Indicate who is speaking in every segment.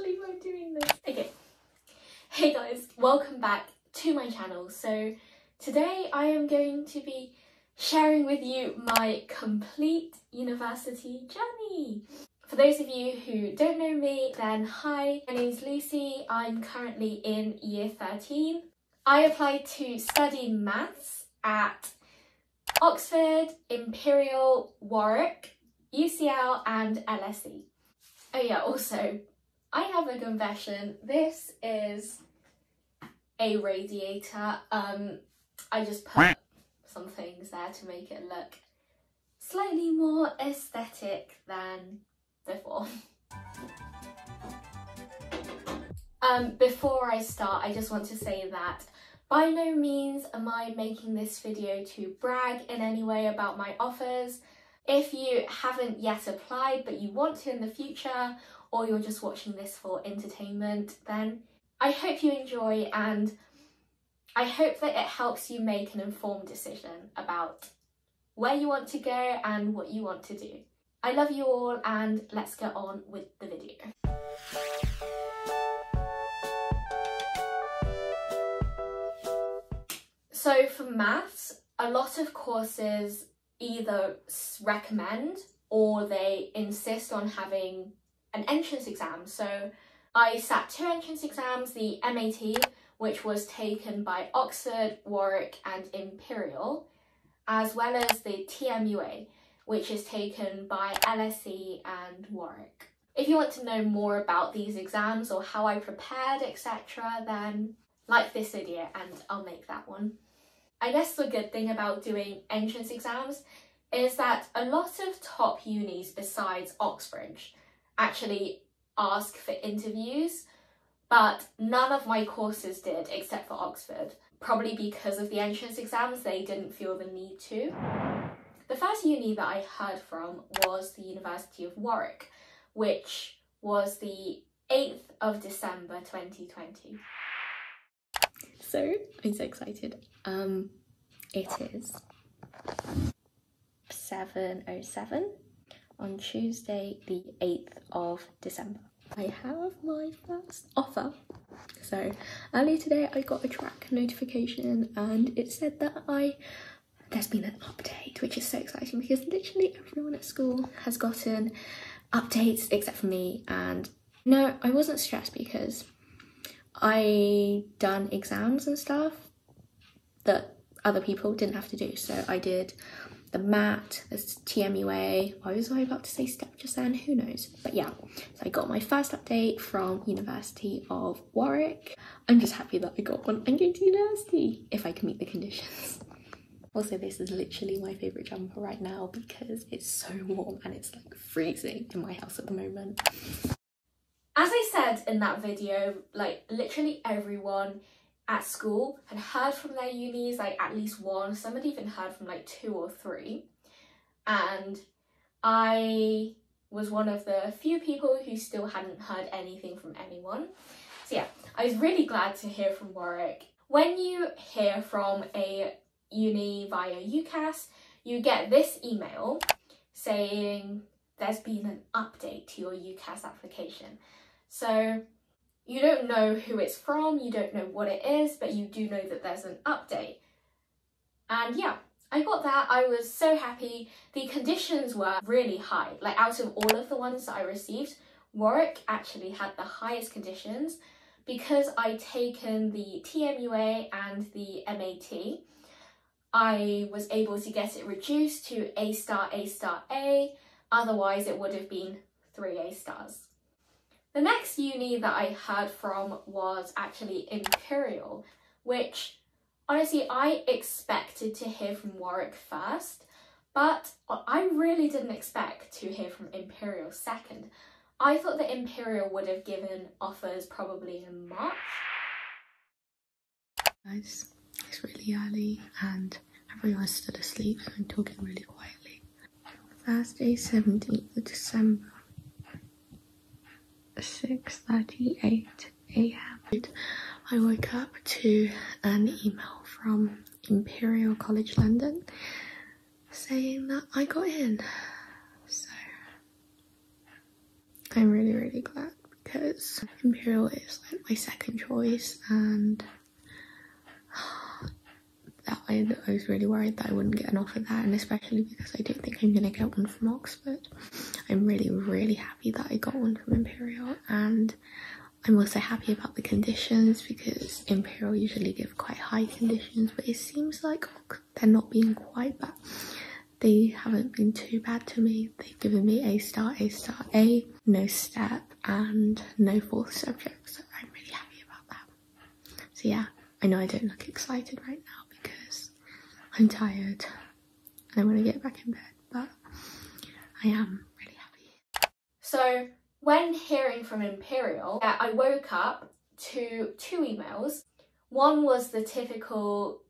Speaker 1: believe I'm doing this. Okay. Hey guys, welcome back to my channel. So today I am going to be sharing with you my complete university journey. For those of you who don't know me, then hi, my name's Lucy. I'm currently in year 13. I applied to study maths at Oxford, Imperial, Warwick, UCL and LSE. Oh yeah, also, I have a confession. This is a radiator. I just put some things there to make it look slightly more aesthetic than before. Before I start, I just want to say that by no means am I making this video to brag in any way about my offers. If you haven't yet applied but you want to in the future, or you're just watching this for entertainment, then I hope you enjoy and I hope that it helps you make an informed decision about where you want to go and what you want to do. I love you all and let's get on with the video. So for maths, a lot of courses either recommend or they insist on having an entrance exam. So I sat 2 entrance exams, the MAT, which was taken by Oxford, Warwick and Imperial, as well as the TMUA, which is taken by LSE and Warwick. If you want to know more about these exams or how I prepared, etc., then like this video and I'll make that one. I guess the good thing about doing entrance exams is that a lot of top unis besides Oxford actually ask for interviews, but none of my courses did except for Oxford. Probably because of the entrance exams, they didn't feel the need to. The first uni that I heard from was the University of Warwick, which was the 8th of December 2020. So, I'm so excited. It is 7:07 on Tuesday, the 8th of December. I have my first offer. So earlier today I got a track notification and it said that there's been an update, which is so exciting because literally everyone at school has gotten updates except for me. And no, I wasn't stressed because I done exams and stuff that other people didn't have to do. So I did the MAT, the TMUA. Why was I about to say STEP just then? Who knows? But yeah, so I got my first update from University of Warwick. I'm just happy that I got one. I'm going to university if I can meet the conditions. Also, this is literally my favourite jumper right now because it's so warm and it's like freezing in my house at the moment. As I said in that video, like literally everyone at school had heard from their unis, like at least one. Some had even heard from like 2 or 3. And I was one of the few people who still hadn't heard anything from anyone. So yeah, I was really glad to hear from Warwick. When you hear from a uni via UCAS, you get this email saying there's been an update to your UCAS application. So you don't know who it's from, you don't know what it is, but you do know that there's an update. And yeah, I got that. I was so happy. The conditions were really high. Like out of all of the ones that I received, Warwick actually had the highest conditions. Because I'd taken the TMUA and the MAT, I was able to get it reduced to A star, A star, A. Otherwise it would have been 3 A stars. The next uni that I heard from was actually Imperial, which honestly I expected to hear from Warwick first, but I really didn't expect to hear from Imperial second. I thought that Imperial would have given offers probably in March. Guys, it's really early and everyone's still asleep, so I'm talking really quietly. Thursday, 17th of December. 6:38 a.m. I woke up to an email from Imperial College London saying that I got in. So I'm really glad because Imperial is like my second choice, and that I was really worried that I wouldn't get an offer there, and especially because I don't think I'm going to get one from Oxford. I'm really happy that I got one from Imperial, and I'm also happy about the conditions because Imperial usually give quite high conditions, but it seems like they're not being quite bad. They haven't been too bad to me. They've given me A star, A, no step, and no fourth subject, so I'm really happy about that. So yeah, I know I don't look excited right now because I'm tired and I want to get back in bed, but I am really happy. So when hearing from Imperial, I woke up to 2 emails. One was the typical,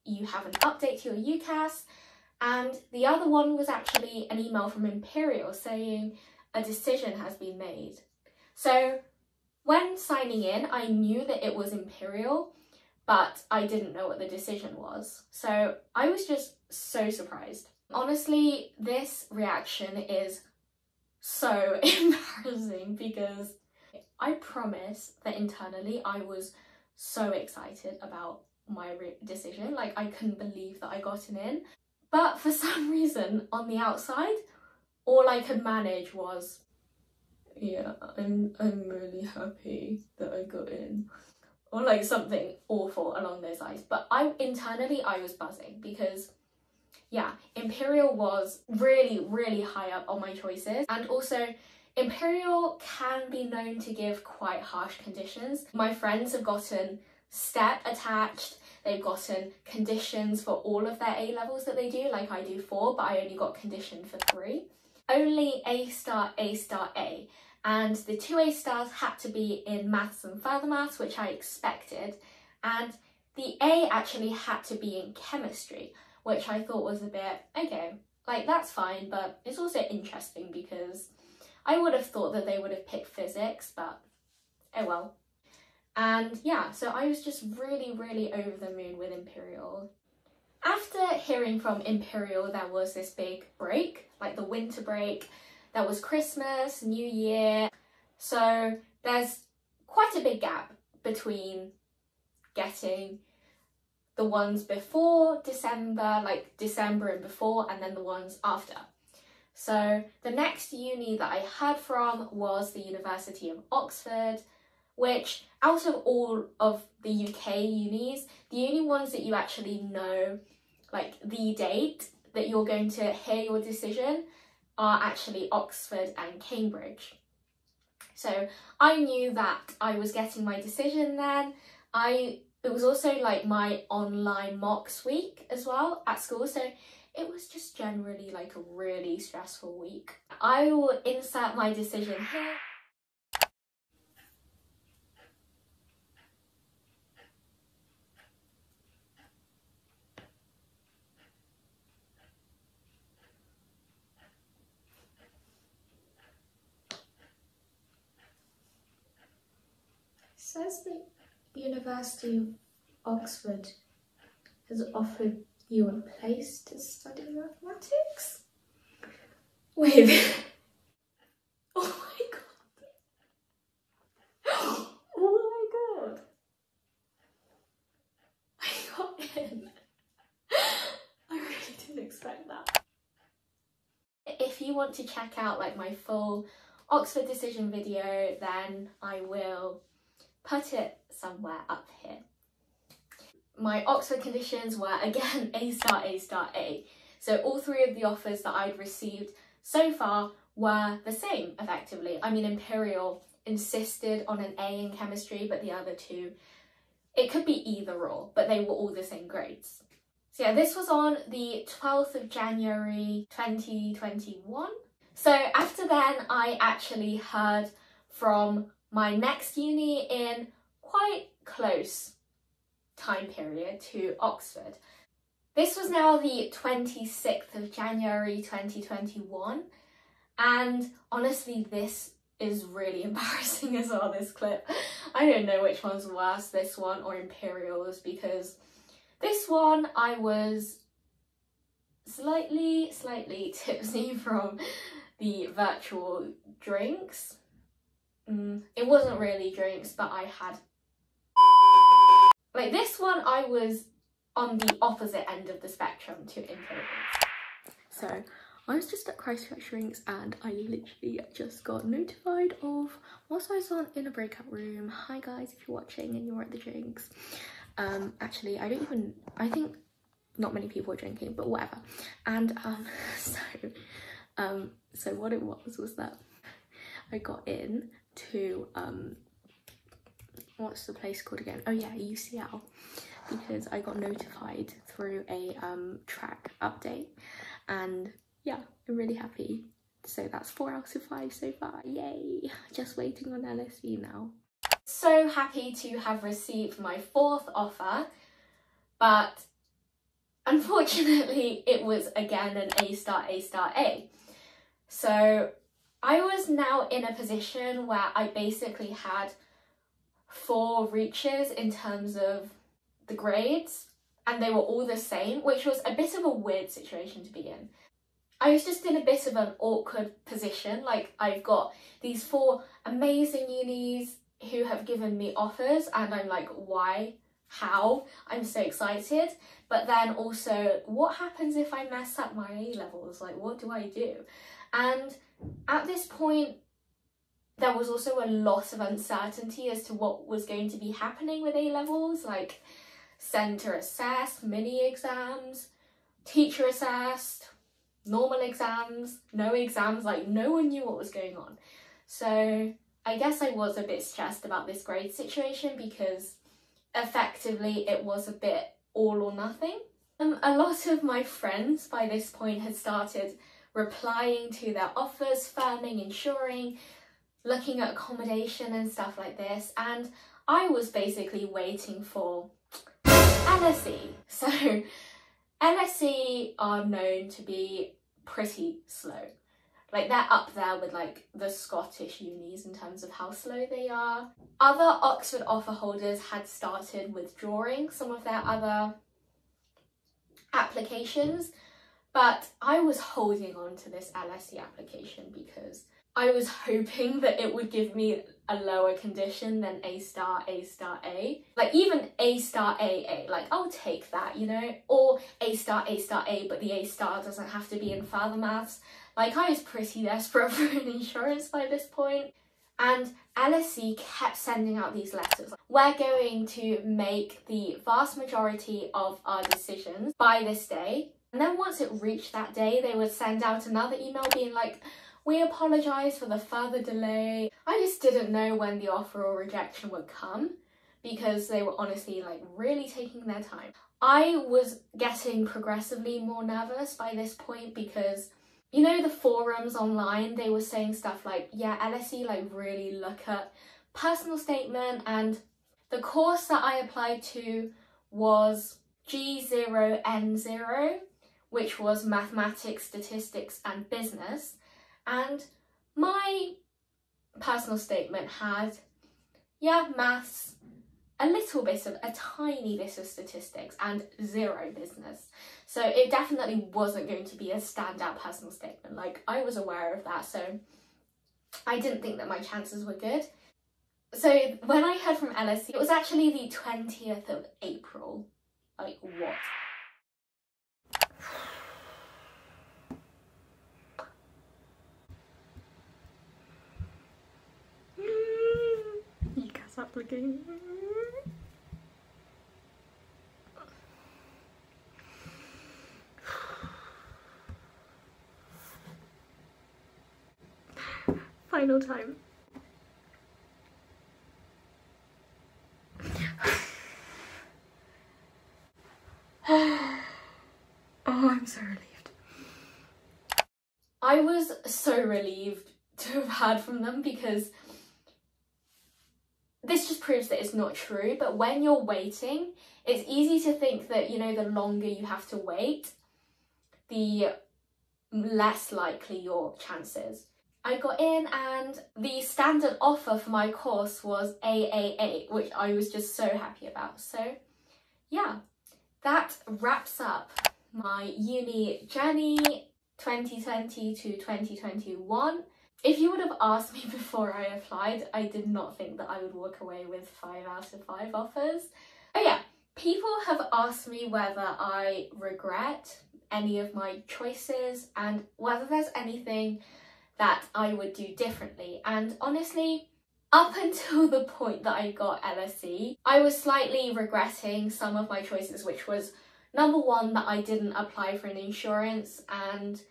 Speaker 1: you have an update to your UCAS, and the other one was actually an email from Imperial saying a decision has been made. So when signing in, I knew that it was Imperial, but I didn't know what the decision was. So I was just so surprised. Honestly, this reaction is so embarrassing because I promise that internally I was so excited about my decision. Like, I couldn't believe that I gotten in. But for some reason, on the outside, all I could manage was, yeah, I'm really happy that I got in. Or like something awful along those lines. But internally, I was buzzing because, yeah, Imperial was really high up on my choices. And also, Imperial can be known to give quite harsh conditions. My friends have gotten step attached, they've gotten conditions for all of their A levels that they do, like I do 4, but I only got conditioned for 3. Only A star, A, and the 2 A stars had to be in maths and further maths, which I expected, and the A actually had to be in chemistry, which I thought was a bit, okay, like that's fine, but it's also interesting because I would have thought that they would have picked physics, but oh well. And yeah, so I was just really over the moon with Imperial. After hearing from Imperial, there was this big break, like the winter break. There was Christmas, New Year. So there's quite a big gap between getting the ones before December, like December and before, and then the ones after. So the next uni that I heard from was the University of Oxford, which out of all of the UK unis, the only ones that you actually know, like the date that you're going to hear your decision, are actually Oxford and Cambridge. So I knew that I was getting my decision then. It was also like my online mocks week as well at school, so it was just generally like a really stressful week. I will insert my decision here. It says that University of Oxford has offered you a place to study mathematics? Wait. Oh my god. Oh my god. I got in. I really didn't expect that. If you want to check out like my full Oxford decision video, then I will put it somewhere up here. My Oxford conditions were again A star, A star, A. So all 3 of the offers that I'd received so far were the same effectively. I mean, Imperial insisted on an A in chemistry, but the other 2, it could be either or, but they were all the same grades. So yeah, this was on the 12th of January 2021. So after then, I actually heard from my next uni in quite close time period to Oxford. This was now the 26th of January 2021, and honestly this is really embarrassing as well, this clip. I don't know which one's worse, this one or Imperial's, because this one I was slightly tipsy from the virtual drinks. it wasn't really drinks, but I had, like this one, I was on the opposite end of the spectrum to Imperial. So I was just at Christchurch Drinks and I literally just got notified of, whilst I was in a breakout room, hi guys if you're watching and you're at the drinks. Actually I think not many people were drinking, but whatever. And so what it was that I got in to what's the place called again? Oh yeah, UCL, because I got notified through a track update, and yeah, I'm really happy. So that's 4 out of 5 so far, yay! Just waiting on LSE now. So happy to have received my 4th offer, but unfortunately it was again an A star, A star, A. So I was now in a position where I basically had 4 reaches in terms of the grades, and they were all the same, which was a bit of a weird situation to be in. I was just in a bit of an awkward position. Like, I've got these 4 amazing unis who have given me offers and I'm like, why? How? I'm so excited. But then also, what happens if I mess up my A-levels? Like, what do I do? And at this point, there was also a lot of uncertainty as to what was going to be happening with A-levels, like centre assessed, mini exams, teacher assessed, normal exams, no exams, like no one knew what was going on. So I guess I was a bit stressed about this grade situation because effectively it was a bit all or nothing. A lot of my friends by this point had started replying to their offers, firming, insuring, looking at accommodation and stuff like this, and I was basically waiting for LSE. So LSE are known to be pretty slow. Like, they're up there with like the Scottish unis in terms of how slow they are. Other Oxford offer holders had started withdrawing some of their other applications, but I was holding on to this LSE application because I was hoping that it would give me a lower condition than A star, A star, A. Like, even A star, A, like, I'll take that, you know? Or A star, A, but the A star doesn't have to be in further maths. Like, I was pretty desperate for an insurance by this point. And LSE kept sending out these letters. We're going to make the vast majority of our decisions by this day. And then once it reached that day, they would send out another email being like, we apologise for the further delay. I just didn't know when the offer or rejection would come because they were honestly like really taking their time. I was getting progressively more nervous by this point because, you know, the forums online, they were saying stuff like, yeah, LSE like really look at personal statement, and the course that I applied to was G0N0, which was mathematics, statistics and business. And my personal statement had, yeah, maths, a tiny bit of statistics and 0 business. So it definitely wasn't going to be a standout personal statement. Like, I was aware of that, so I didn't think that my chances were good. So when I heard from LSE, it was actually the 20th of April. Like, what? UCAS application. Final time. Oh, I'm so relieved. I was so relieved to have heard from them because this just proves that it's not true, but when you're waiting, it's easy to think that, you know, the longer you have to wait, the less likely your chances. I got in and the standard offer for my course was AAA, which I was just so happy about. So yeah, that wraps up my uni journey 2020 to 2021. If you would have asked me before I applied, I did not think that I would walk away with 5 out of 5 offers. Oh yeah, people have asked me whether I regret any of my choices and whether there's anything that I would do differently. And honestly, up until the point that I got LSE, I was slightly regretting some of my choices, which was number 1, that I didn't apply for an insurance, and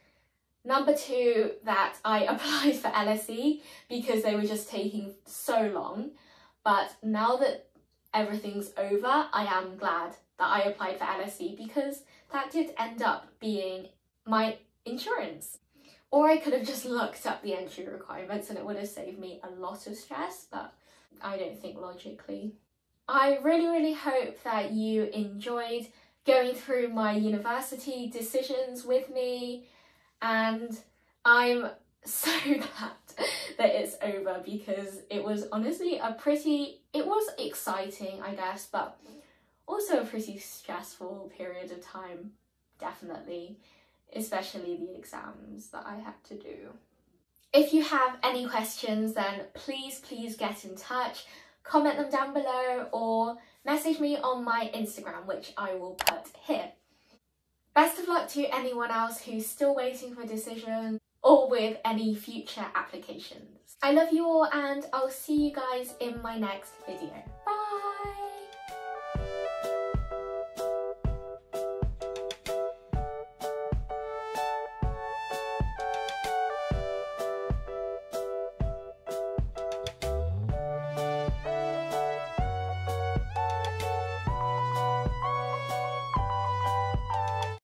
Speaker 1: number 2, that I applied for LSE because they were just taking so long. But now that everything's over, I am glad that I applied for LSE because that did end up being my insurance. Or I could have just looked up the entry requirements and it would have saved me a lot of stress, but I don't think logically. I really hope that you enjoyed going through my university decisions with me, and I'm so glad that it's over because it was honestly it was exciting, I guess, but also a pretty stressful period of time, definitely, especially the exams that I had to do. If you have any questions, then please get in touch, comment them down below or message me on my Instagram, which I will put here. Best of luck to anyone else who's still waiting for a decision or with any future applications. I love you all and I'll see you guys in my next video. Bye!